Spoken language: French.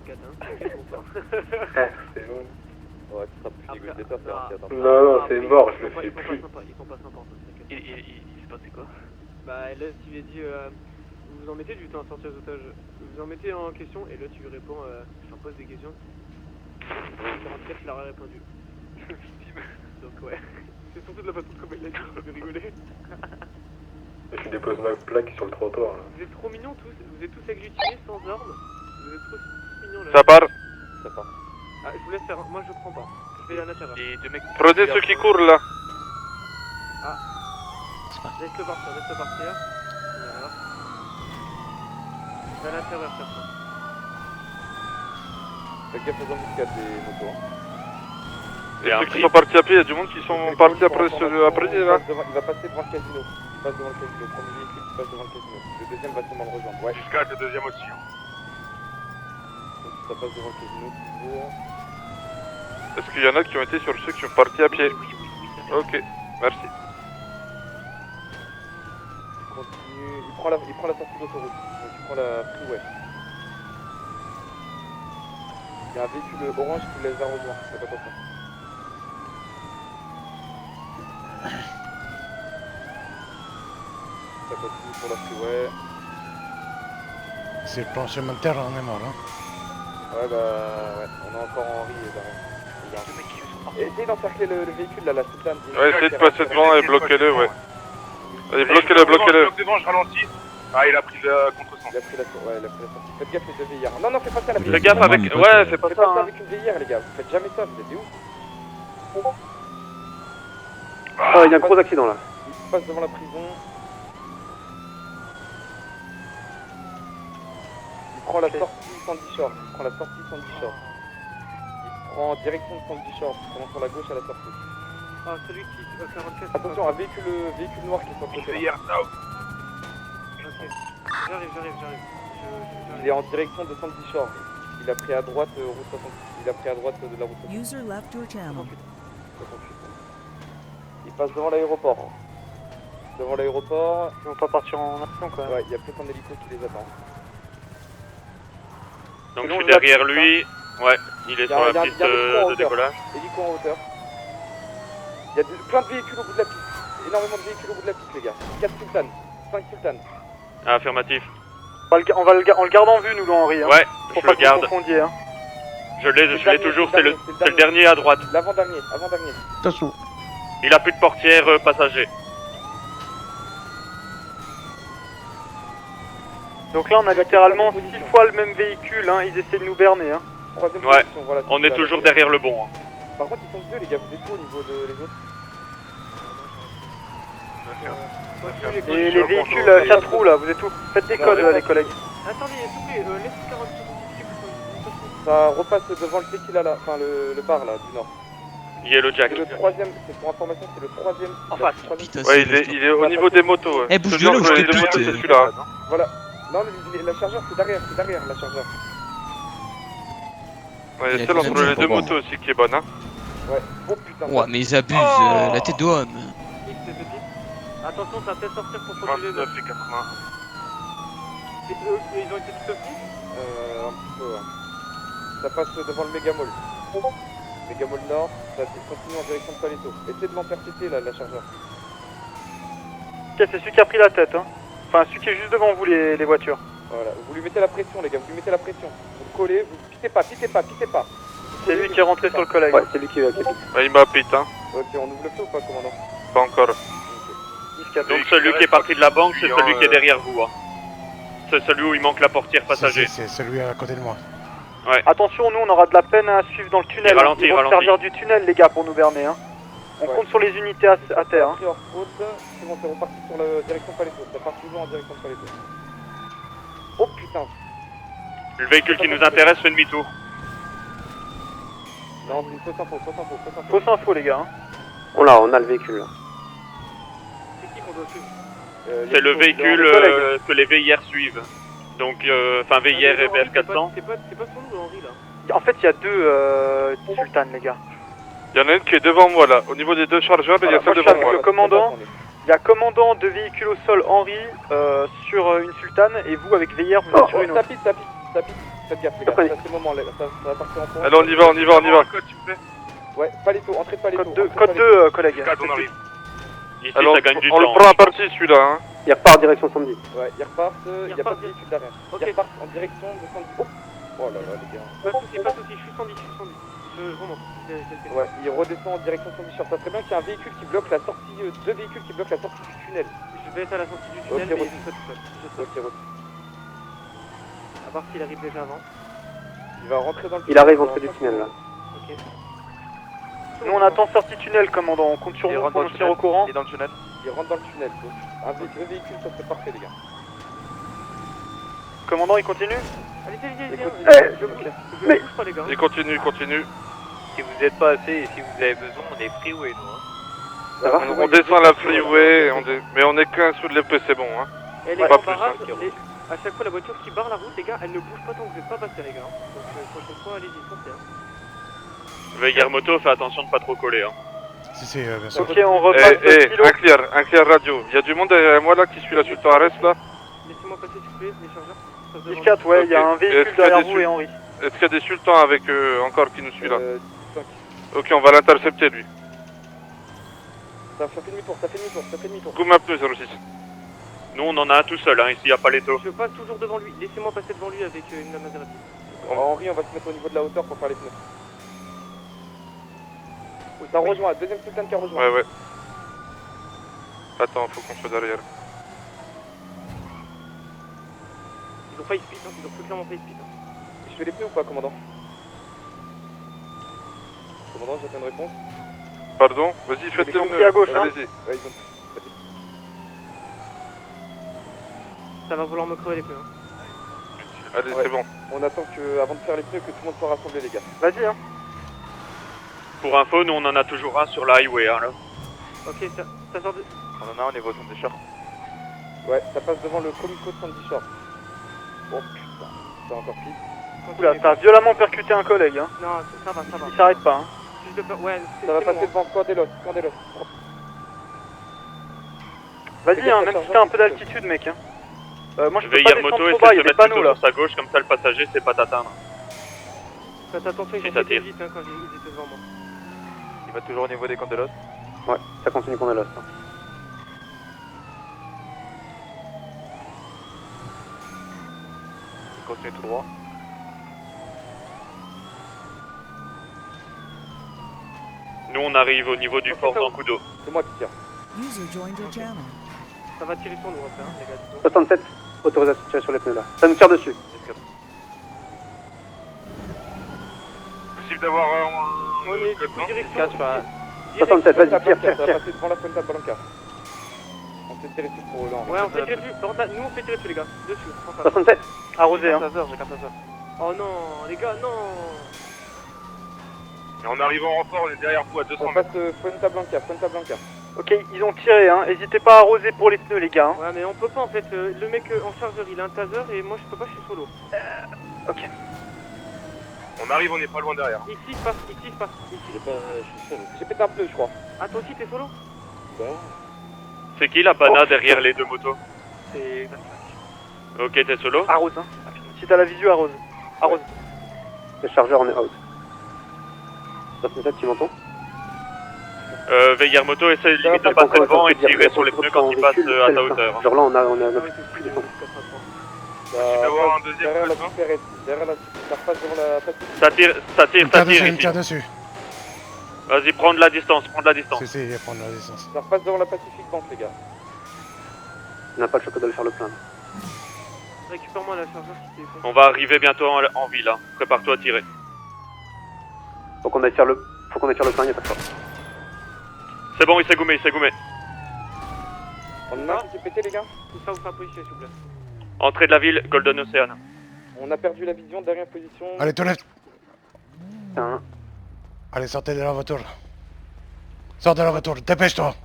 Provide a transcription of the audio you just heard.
4, hein. T'inquiète, mon pote. C'est bon. Ouais, tu seras plus négociateur, c'est un attends. Non, c'est mort, je le fais plus. Ils sont pas sympas, t'inquiète. Il s'est passé quoi? Bah là, tu lui as dit, vous vous en mettez du temps à sortir les otages. Vous vous en mettez en question, et là tu lui réponds, je t'en pose des questions. 44, il a rien répondu. Donc ouais, c'est surtout de la façon comme il l'a dit, ça fait rigoler. Et je dépose ma plaque sur le trottoir là. Vous êtes trop mignons tous, vous êtes tous agglutinés sans ordre. Vous êtes trop mignons là. Ça part. Ça part. Ah, je vous laisse faire, moi je prends pas. Je vais à l'intérieur. Les deux mecs. Prenez ceux qui courent là. Laisse-le partir, laisse-le partir. Voilà. Je vais à l'intérieur, cherche. Fais gaffe aux embuscades des motos. Hein. Et ceux qui sont partis à pied, il y a du monde qui sont partis après là. Il va passer devant le casino. Il passe devant le casino. Le premier véhicule qui passe devant le casino. Le deuxième va sûrement le rejoindre. Ouais. Jusqu'à le deuxième aussi. Donc ça passe devant le casino toujours. Est-ce qu'il y en a qui ont été sur ceux qui sont partis à pied? Ok, merci. Continue. Il prend la sortie d'autoroute. Donc il prend la freeway. Il y a un véhicule orange qui les a rejoints. Faites attention. Ça continue sur la freeway. C'est le plan supplémentaire, on est mort. Hein. Ouais, bah ouais, on a encore Henri derrière. Essayez d'encercler le véhicule là, la soutane. Ouais, essayez de passer devant et bloquez-le, ouais. Allez, bloquez-le, bloquez-le. Devant, je ralentis. Ah, il a pris le contre-sens. Il a pris la sortie. Faites gaffe les deux VIR. Non, non, fais pas ça la Fais VIR. gaffe avec. Ouais, c'est pas Faites ça. pas ça Hein. avec une VIR les gars. Vous faites jamais ça, vous êtes des ouf. Ah, il y a un gros accident là. Il passe devant la prison. Il prend la sortie Sandy Shore. Il prend direction de Sandy Shore. Il commence sur la gauche à la sortie. Ah, celui qui va 44. Attention, un véhicule noir qui est sur le côté. là. Ok. J'arrive. Il est en direction de Sandy Shore. Il a pris à droite route 60. Il a pris à droite de la route 68. User left your channel. Il passe devant l'aéroport. Devant l'aéroport. Ils vont pas partir en action quoi. Ouais, il y a peut-être un hélico qui les attend. Donc je suis derrière lui. Ouais, il est sur la piste de décollage. Hélico en hauteur. Il y a plein de véhicules au bout de la piste. Énormément de véhicules au bout de la piste, les gars. 4 sultanes, 5 sultanes. Affirmatif. On le garde en vue, nous, Henri. Hein. Ouais, je le garde. Hein. Je l'ai toujours, c'est le dernier à droite. L'avant-dernier. Attention. Il a plus de portière passager. Donc là, on a littéralement 6 fois le même véhicule. Hein. Ils essaient de nous berner. Hein. Troisième Ouais, position, voilà, on est toujours derrière le bon. Hein. Par contre, ils sont deux, les gars. Vous êtes où au niveau de les autres? Et les véhicules 4 roues, là, vous êtes où? Faites des codes, les collègues. Attendez, s'il vous plaît, laissez 40 secondes. Ça repasse devant le tequila là, enfin le bar là, du nord. Yellow Jack. C'est le troisième, c'est pour information, c'est le troisième. En face. Putain, Ouais, il est au niveau des motos. Ouais. Eh, bouge Celui de là, entre je les te deux pute. motos, c'est celui-là. Voilà. Non, la chargeur, c'est derrière la chargeur. Ouais, il y a celle entre les deux motos aussi qui est bonne. Hein. Ouais. Oh putain. Ouais, mais ils abusent, la tête d'homme. Attention, ça va peut-être sortir pour protéger les deux. 29 et 80. Et eux, ils ont été tout aussi? Un petit peu, ouais. Ça passe devant le Megamall. Megamall Nord, ça continue en direction de Paleto. Essayez de m'intercepter là, la chargeur. Ok, c'est celui qui a pris la tête, hein. Enfin, celui qui est juste devant vous, les voitures. Voilà, vous lui mettez la pression, les gars, vous lui mettez la pression. Vous le collez, vous pitez pas. C'est lui qui est rentré sur le collègue. Ouais, c'est lui qui va quitter. Ouais, il m'a pite, hein. Ok, on ouvre le feu ou pas, commandant? Pas encore. Donc celui qui est parti de la banque, c'est celui qui est derrière vous. Hein. C'est celui où il manque la portière passager. C'est celui à côté de moi. Ouais. Attention, nous, on aura de la peine à suivre dans le tunnel. Il ralentit, Ils vont se servir du tunnel, les gars, pour nous berner, hein. On compte sur les unités à terre, hein. Pris hors route, c'est bon, c'est reparti sur la direction Paleto. Ça part toujours en direction de Paleto. Oh putain. Le véhicule qui nous intéresse fait demi-tour. Non, c'est une fausse info. Fausse info, les gars, hein. On a le véhicule là. C'est qui qu'on doit suivre? C'est le véhicule que les VIR suivent. Donc, enfin VIR et BF400. C'est pas son nous, Henri, là. En fait, il y a deux sultanes, les gars. Il y en a une qui est devant moi là. Au niveau des deux chargeurs, il y a celle devant moi. Le commandant, il y a commandant de véhicule au sol Henri sur une sultane et vous avec VIR vous êtes sur une autre. Ça pite. Faites gaffe les gars, ça c'est le moment, ça va partir en courant. Allez, on y va, on y va, on y va. Ouais, Palito, entrée de Palito. Code 2, collègue. Ici, Alors, ça gagne du on le temps. prend à partie celui-là, hein. Il repart direction samedi. Ouais, ils repartent, il n'y a pas de véhicule derrière. Ok. Ils repartent en direction de Sandy. Oh là là les gars. Pas de soucis, pas de soucis, je suis 110, je remonte. Ouais, il redescend en direction de Sandy Shore. Ça serait bien qu'il y ait un véhicule qui bloque la sortie, deux véhicules qui bloquent la sortie du tunnel. Je vais être à la sortie du tunnel, Ok, mais reçu. je saute tout seul. Je saute. Ok, reçu. À part s'il arrive déjà avant. Il va rentrer dans le Il arrive entrée du tunnel là. Ok. Nous on attend sortie tunnel, commandant. On compte sur vous pour nous tenir au courant. Il rentre dans le tunnel. Donc, deux véhicules, ça serait parfait les gars. Commandant, il continue. Allez-y, allez-y, Écoute, allez-y. Je bouge pas les gars. Il continue, continue. Si vous n'êtes pas assez et si vous avez besoin, on est freeway nous. Hein. Ça va, On descend la freeway, mais on est qu'un sous de l'épée, c'est bon, hein. Et les Pas gars, plus, barrage, hein. à chaque fois la voiture qui barre la route, les gars, elle ne bouge pas tant que vous n'êtes pas passé les gars. Donc prochaine fois, allez-y, foncez. Veillère moto, fais attention de pas trop coller. Hein. Si, bien sûr. Ok, on repasse le kilo. Un clear radio. Il y a du monde derrière moi là qui suit la Sultan Ares là. Laissez-moi passer s'il vous plaît, les chargeurs. 10-4, ouais, il y a un Ok. véhicule Est-ce qu'il y a derrière des vous et Henri. Est-ce qu'il y a des sultans avec encore qui nous suit là 5. Ok, on va l'intercepter lui. Ça fait demi-tour, ça fait demi-tour. Goût ma pneu 06. Nous, on en a un tout seul, hein, ici à Paleto. Je passe toujours devant lui, laissez-moi passer devant lui avec une Maserati. Henri, on va se mettre au niveau de la hauteur pour faire les pneus. Ça rejoint, deuxième sultan qui a rejoint. Ouais. Attends, faut qu'on soit derrière. Ils ont failli speed, hein, ils ont plus clairement failli speed. Je fais les pneus ou pas, commandant? Commandant, j'attends une réponse. Pardon, vas-y, faites les sont pneus. pris à gauche, hein. Allez-y. Ouais, ils ont... Ça va vouloir me crever les pneus. Hein. Allez, Ouais. c'est bon. On attend que, avant de faire les pneus, que tout le monde soit rassemblé, les gars. Vas-y, hein. Pour info, nous, on en a toujours un sur la highway. Hein, là. Ok, ça sort de... On en a un au niveau de Sandy Shore. Ouais, ça passe devant le Comico de Sandy Shore. Oh putain, c'est encore pire. Oula, t'as violemment percuté un collègue, hein. Non, ça va. Il s'arrête pas, hein. Juste de peur, ouais, Ça va c'est passer bon. devant Cordelos. Vas-y, hein, même si t'as un peu d'altitude, mec, hein. Moi je peux pas Veillère descendre moto, trop essaie bas, de il y se a des mettre panneaux plutôt là. sur sa gauche, comme ça le passager sait pas t'atteindre. Faites attention, Si ils ça ont été tire. vite hein, quand ils étaient devant moi. Il va toujours au niveau des Candelos. Ouais, ça continue qu'on est là. Il continue tout droit. Nous, on arrive au niveau du Ok, fort ça va. d'Ancudo. C'est moi qui tire. User joined your channel. Ça va tirer sur nous après, hein, les gars. dis donc. 67, autorisation de tirer sur les pneus là. Ça nous tire dessus. Possible d'avoir On est du coup direction... 67, vas-y, Ça tire. va passer devant la Fuenta Blanca. On s'est tiré dessus pour Hollande. Ouais, on fait tirer dessus. Nous, on fait tirer dessus, les gars. Dessus, en face. 67. Arrosé, hein. Oh non, les gars, non. Et en arrivant en renfort, on est derrière vous à 200 On mètres. passe Fuenta Blanca. Ok, ils ont tiré, hein. N'hésitez pas à arroser pour les pneus, les gars, hein. Ouais, mais on peut pas en fait. Le mec en chargeur, il a un taser et moi, je peux pas, je suis solo. On arrive, on est pas loin derrière. Ici, il se passe, ici. J'ai pété un pneu, je crois. Ah, toi aussi, t'es solo? C'est qui la pana derrière les deux motos? C'est... Ok, t'es solo? Arrose, hein. Si t'as la visu, arrose. Arrose. Le chargeur, on est out. 67, tu m'entends? Veillère moto, essaie limite de passer devant et tirer sur les pneus quand ils passent à ta hauteur. Genre là, on a Ah ouais, plus c'est de bon, temps. 4 Tu dois avoir un deuxième Derrière la pneu, Supérette. Derrière la ça repasse devant la Pacifique. Il me Ça tire tire ici. dessus. Vas-y, prends de la distance. Si, il va prendre la distance. Ça repasse devant la Pacifique Bank, les gars. On n'a pas le choix que de le faire le plein. Récupère-moi la chargeur si t'es fait. On va arriver bientôt en ville. Hein. Prépare-toi à tirer. Faut qu'on aille faire le plein, il n'y a pas de choix. C'est bon, il s'est goumé. On a un qui s'est pété, les gars. Tout ça, vous fait position, s'il vous plaît. Entrée de la ville, Golden Ocean. On a perdu la vision, dernière position. Allez, te lève. Putain. Allez, sortez de la voiture. Sors de la voiture, dépêche-toi.